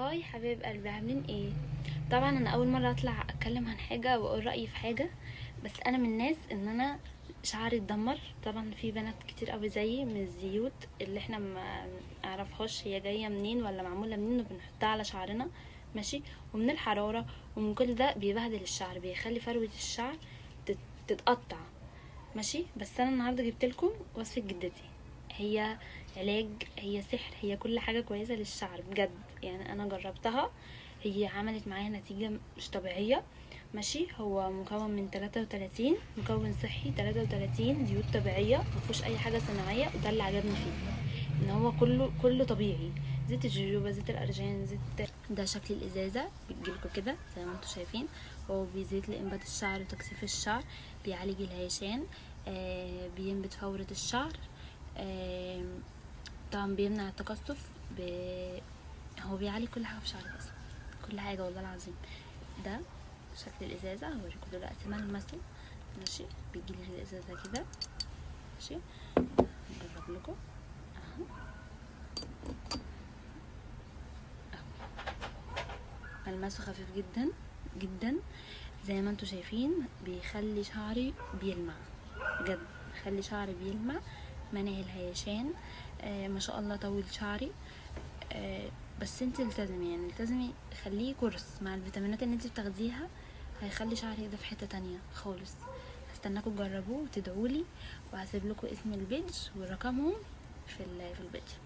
هاي حبايب قلبي، عاملين ايه؟ طبعا انا اول مره اطلع اتكلم عن حاجه واقول رايي في حاجه. بس انا من الناس ان انا شعري اتدمر. طبعا في بنات كتير قوي زيي من الزيوت اللي احنا ما نعرفهاش هي جايه منين ولا معموله منين وبنحطها على شعرنا، ماشي. ومن الحراره ومن كل ده بيبهدل الشعر، بيخلي فروه الشعر تتقطع، ماشي. بس انا النهارده جبت لكم وصفه جدتي. هي علاج، هي سحر، هي كل حاجه كويسه للشعر بجد. يعني انا جربتها، هي عملت معايا نتيجه مش طبيعيه، ماشي. هو مكون من 33 مكون صحي، 33 زيوت طبيعيه، مفيهوش اي حاجه صناعيه، وده اللي عجبني فيه، ان هو كله طبيعي. زيت الجوجوبا، زيت الارجان، زيت. ده شكل الازازه بتجيلكوا كده زي ما انتم شايفين. هو بيزيد لانبات الشعر وتكثيف الشعر، بيعالج الهيشان، بينبت فورة الشعر، آه طبعا بيمنع التقصف. هو بيعالج كل حاجه في شعرك اصلا، كل حاجه والله العظيم. ده شكل الازازه، هوريكم دلوقتي ملمسه، ماشي. بيجيلي في الازازه كده، ماشي. هجرب لكم اهو. ملمسه خفيف جدا جدا زي ما انتوا شايفين، بيخلي شعري بيلمع بجد، بيخلي شعري بيلمع، منع الهيشان. ما شاء الله طول شعري. بس انت التزمي، يعني التزمي، خليه كورس مع الفيتامينات اللي انت بتاخديها، هيخلي شعرك ده في حتة تانية خالص. هستناكم تجربوه وتدعولي، وهسيب لكم اسم البيج ورقمهم في الفيديو.